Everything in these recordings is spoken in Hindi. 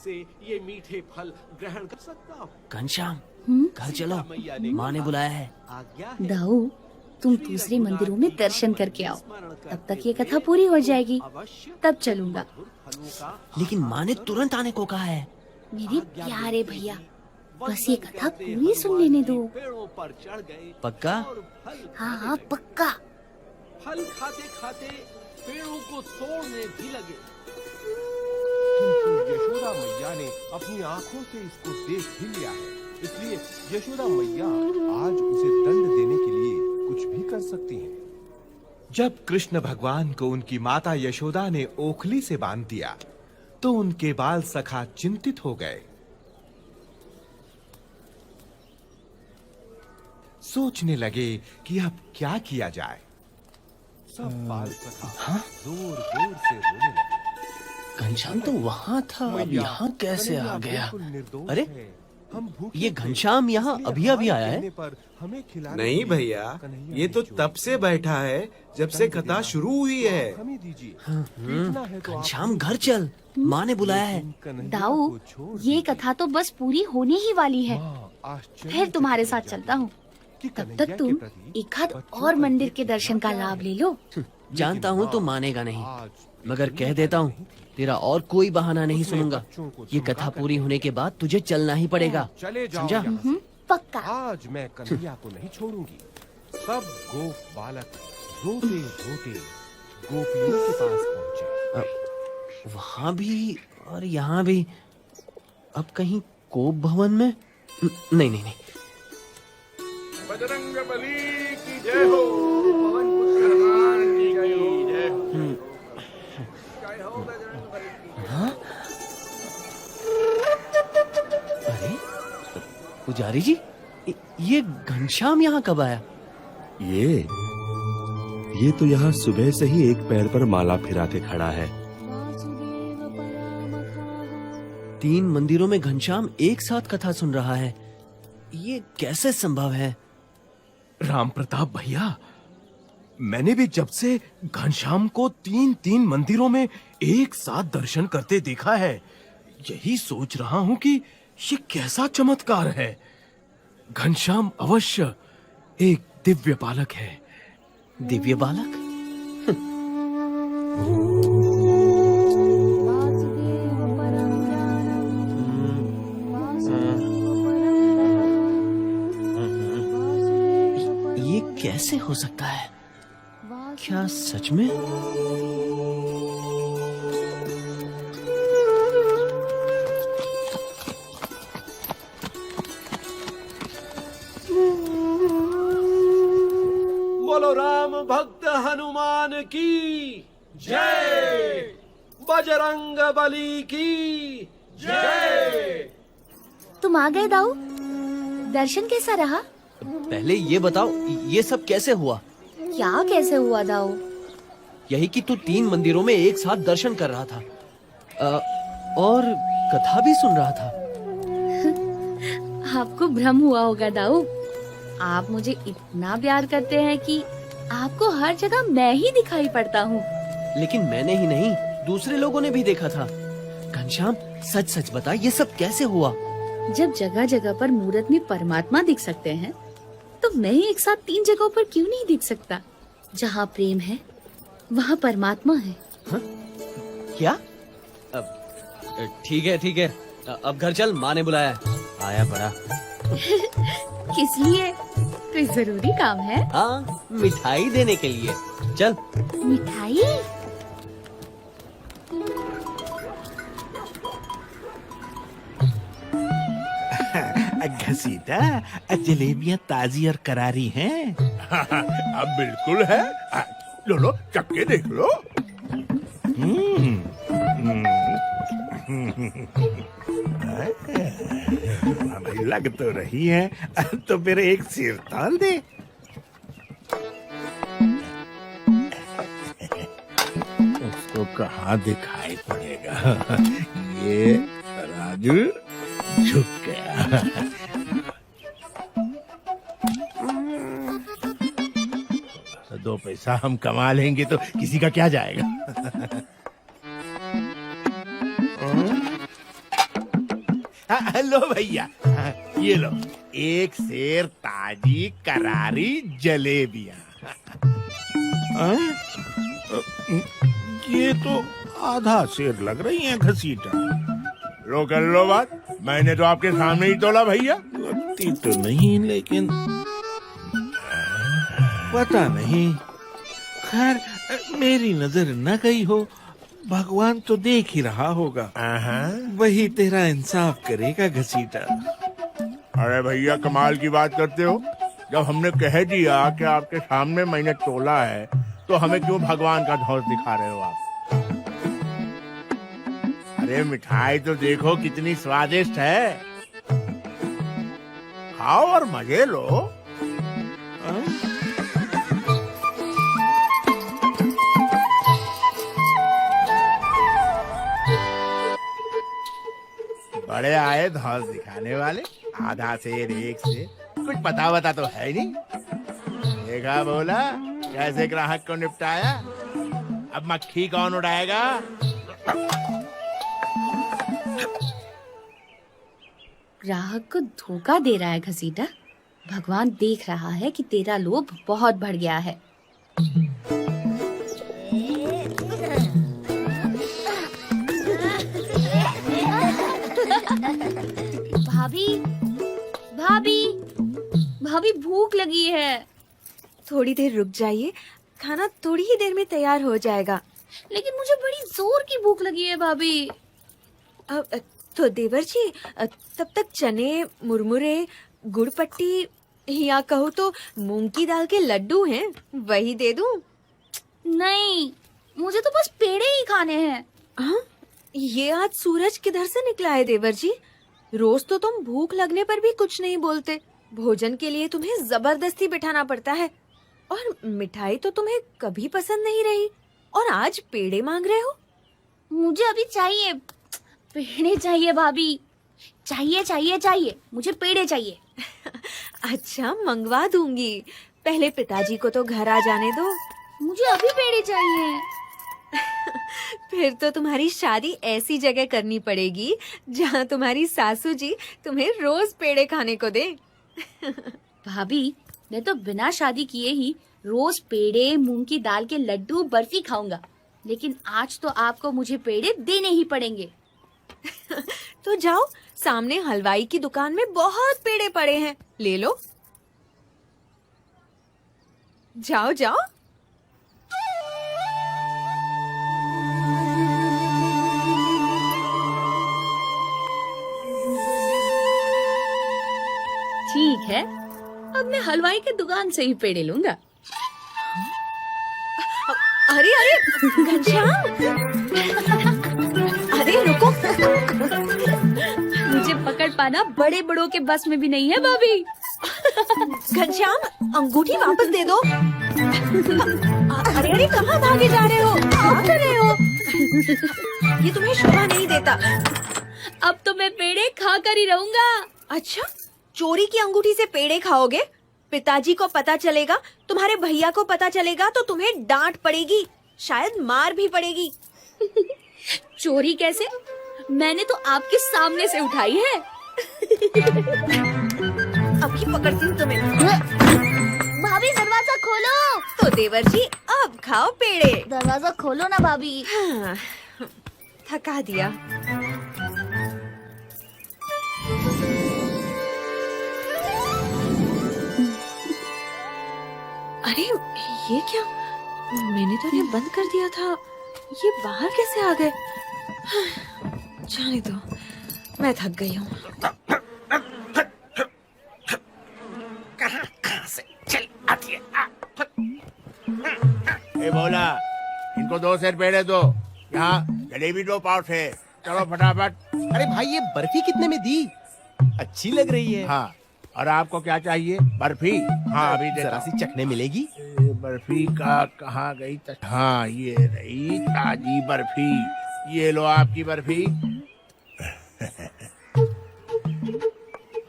से ये मीठे फल ग्रहण कर सकता हूँ। घनश्याम, घर चलो, माँ ने बुलाया है। आज्ञा है। दाऊ, तुम दूसरे मंदिरों में दर्शन करके आओ, तब तक ये कथा पूरी हो जाएगी, तब चलूंगा। लेकिन माँ ने तुरंत आने को कहा है। मेरे प्यारे भैया, बस ये कथा पूरी सुन लेने दो। पेड़ों पर चढ़ गए। पक्का? हाँ हाँ पक्का। फल खाते खाते पेड़ों को तोड़ने भी लगे, किंतु यशोदा मैया ने अपनी आंखों से इसको देख भी लिया है, इसलिए यशोदा मैया आज उसे दंड देने के लिए कुछ भी कर सकती हैं। जब कृष्ण भगवान को उनकी माता यशोदा ने ओखली से बांध दिया, तो उनके बाल सखा चिंतित हो गए। सोचने लगे कि अब क्या किया जाए। सब बाल सखा जोर-जोर से रोने लगे। घनश्याम तो वहाँ था, अब यहाँ कैसे आ गया? अरे, हम भूखे ये घनश्याम यहाँ अभी अभी आया है? नहीं भैया, ये तो तब से बैठा है जब से कथा शुरू हुई है। घनश्याम घर चल, माँ ने बुलाया है। दाऊ, ये कथा तो बस पूरी होने ही वाली है, फिर तुम्हारे साथ चलता हूँ। तब तक तुम एक आध और मंदिर के दर्शन का लाभ ले लो। जानता हूँ तू मानेगा नहीं, मगर कह देता हूँ, तेरा और कोई बहाना नहीं सुनूंगा। ये कथा पूरी होने के बाद तुझे चलना ही पड़ेगा, समझा? पक्का। आज मैं कन्हैया को नहीं छोड़ूंगी। सब गोप बालक रोते रोते गोपियों के पास पहुँचे। वहाँ भी और यहाँ भी। अब कहीं कोप भवन में? नहीं नहीं नहीं। बजरंग बली की जय हो, पवन पुत्र हनुमान जी की जय हो। जय हो बजरंग बली की। हाँ? अरे पुजारी जी, ये घनश्याम यहाँ कब आया? ये तो यहाँ सुबह से ही एक पैर पर माला फिरा के खड़ा है। 3 मंदिरों में घनश्याम एक साथ कथा सुन रहा है, ये कैसे संभव है? राम प्रताप भैया, मैंने भी जब से घनश्याम को 3 मंदिरों में एक साथ दर्शन करते देखा है, यही सोच रहा हूँ कि ये कैसा चमत्कार है। घनश्याम अवश्य एक दिव्य बालक है। दिव्य बालक? ये कैसे हो सकता है? क्या सच में? बोलो राम भक्त हनुमान की जय, बजरंग बली की जय। तुम आ गए दाऊ, दर्शन कैसा रहा? पहले ये बताओ, ये सब कैसे हुआ? क्या कैसे हुआ दाऊ? यही कि तू 3 मंदिरों में एक साथ दर्शन कर रहा था और कथा भी सुन रहा था। आपको भ्रम हुआ होगा दाऊ। आप मुझे इतना प्यार करते हैं कि आपको हर जगह मैं ही दिखाई पड़ता हूँ। लेकिन मैंने ही नहीं, दूसरे लोगों ने भी देखा था। घनश्याम, सच सच बता, ये सब कैसे हुआ? जब जगह जगह पर मूर्त में परमात्मा दिख सकते हैं, तो मैं एक साथ 3 जगहों पर क्यों नहीं दिख सकता? जहाँ प्रेम है, वहाँ परमात्मा है। हा? क्या? ठीक है ठीक है, अब घर चल, माँ ने बुलाया है। आया पड़ा। किस लिए? कोई जरूरी काम है? हाँ, मिठाई देने के लिए। चल। मिठाई? घसीटा, जलेबियाँ ताजी और करारी हैं। अब बिल्कुल है। लो लो, चक्के देख लो। भाई लग तो रही है, तो फिर एक सिर ताल दे। उसको कहाँ दिखाई पड़ेगा? ये राजू झुक गया। 2 पैसा हम कमा लेंगे तो किसी का क्या जाएगा। लो भैया, ये लो, एक शेर ताजी करारी जलेबियां। ये तो आधा शेर लग रही है घसीटा। लो कर लो बात, मैंने तो आपके सामने ही तोला भैया। लगती तो नहीं, लेकिन पता नहीं। खैर, मेरी नजर न गई हो, भगवान तो देख ही रहा होगा। वही तेरा इंसाफ करेगा घसीटा। अरे भैया, कमाल की बात करते हो। जब हमने कह दिया कि आपके सामने मैंने तोला है, तो हमें क्यों भगवान का धौंस दिखा रहे हो आप? अरे मिठाई तो देखो कितनी स्वादिष्ट है, खाओ और मजे लो। बड़े आए धौंस दिखाने वाले, आधा शेर एक शेर, कुछ पता वता तो है नहीं। देखा बोला कैसे ग्राहक को निपटाया, अब मक्खी कौन उड़ाएगा? ग्राहक को धोखा दे रहा है घसीटा। भगवान देख रहा है कि तेरा लोभ बहुत बढ़ गया है। भाभी, भाभी, भाभी भूख लगी है। थोड़ी देर रुक जाइए, खाना थोड़ी ही देर में तैयार हो जाएगा। लेकिन मुझे बड़ी जोर की भूख लगी है भाभी। तो देवर जी, तब तक चने, मुरमुरे, गुड़ पट्टी या कहो तो मूंग की दाल के लड्डू हैं, वही दे दूं? नहीं, मुझे तो बस पेड़े ही खाने हैं। हाँ, ये आज सूरज किधर से निकला है देवर जी? रोज तो तुम भूख लगने पर भी कुछ नहीं बोलते। भोजन के लिए तुम्हें जबरदस्ती बिठाना पड़ता है, और मिठाई तो तुम्हें कभी पसंद नहीं रही, और आज पेड़े मांग रहे हो? मुझे अभी चाहिए, पेड़े चाहिए भाभी। चाहिए चाहिए चाहिए, मुझे पेड़े चाहिए। अच्छा, मंगवा दूंगी। पहले पिताजी को तो घर आ जाने दो। मुझे अभी पेड़े चाहिए। फिर तो तुम्हारी शादी ऐसी जगह करनी पड़ेगी जहाँ तुम्हारी सासू जी तुम्हें रोज पेड़े खाने को दे। भाभी, मैं तो बिना शादी किए ही रोज पेड़े, मूंग की दाल के लड्डू, बर्फी खाऊंगा, लेकिन आज तो आपको मुझे पेड़े देने ही पड़ेंगे। तो जाओ, सामने हलवाई की दुकान में बहुत पेड़े पड़े हैं, ले लो। जाओ जाओ। ठीक है, अब मैं हलवाई की दुकान से ही पेड़े लूंगा। अरे अरे घनश्याम, अरे रुको। मुझे पकड़ पाना बड़े बड़ों के बस में भी नहीं है भाभी। घनश्याम, अंगूठी वापस दे दो। अरे अरे, कहाँ भागे जा रहे हो? क्या कर रहे हो? ये तुम्हें शोभा नहीं देता। अब तो मैं पेड़े खा कर ही रहूंगा। अच्छा, चोरी की अंगूठी से पेड़े खाओगे? पिताजी को पता चलेगा, तुम्हारे भैया को पता चलेगा तो तुम्हें डांट पड़ेगी, शायद मार भी पड़ेगी। चोरी कैसे? मैंने तो आपके सामने से उठाई है। अभी पकड़ती हूँ तुम्हें। भाभी, दरवाजा खोलो। तो देवर जी, अब खाओ पेड़े। दरवाजा खोलो ना भाभी। हाँ, थका दिया। अरे ये क्या? मैंने तो इन्हें बंद कर दिया था, ये बाहर कैसे आ गए? जाने दो, मैं थक गई हूँ। कहाँ से चल आती है? ए बोला, इनको 2 सेर पेड़े दो, यहाँ जलेबी 2 पाव थे। चलो फटाफट। अरे भाई, ये बर्फी कितने में दी? अच्छी लग रही है। हाँ, और आपको क्या चाहिए? बर्फी? हाँ, अभी जरा सी चखने मिलेगी। बर्फी का कहाँ गई? हाँ, ये रही ताजी बर्फी। ये लो आपकी बर्फी।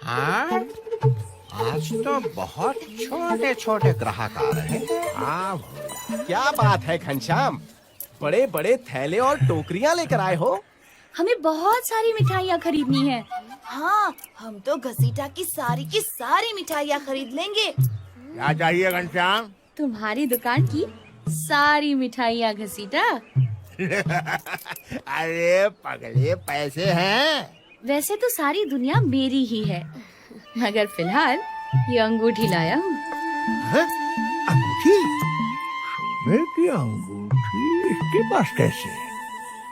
हाँ, आज तो बहुत छोटे छोटे ग्राहक आ रहे हैं। हाँ, क्या बात है घनश्याम, बड़े बड़े थैले और टोकरियां लेकर आए हो। हमें बहुत सारी मिठाइयाँ खरीदनी है। हाँ, हम तो घसीटा की सारी मिठाइयाँ खरीद लेंगे। क्या चाहिए घनश्याम? तुम्हारी दुकान की सारी मिठाइयाँ घसीटा। अरे पगले, पैसे हैं? वैसे तो सारी दुनिया मेरी ही है, मगर फिलहाल ये अंगूठी लाया हूँ। अंगूठी? सोने की अंगूठी इसके पास कैसे?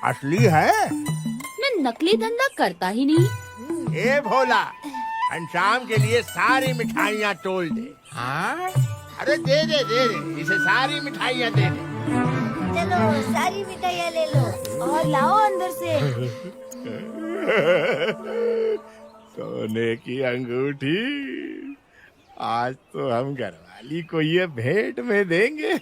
असली है? मैं नकली धंधा करता ही नहीं। ए भोला, घनश्याम के लिए सारी मिठाइयाँ तोल दे। हाँ? अरे दे दे इसे सारी मिठाइयाँ दे दे। चलो सारी मिठाइयाँ ले लो और लाओ अंदर से। सोने की अंगूठी, आज तो हम घरवाली को ये भेंट में देंगे।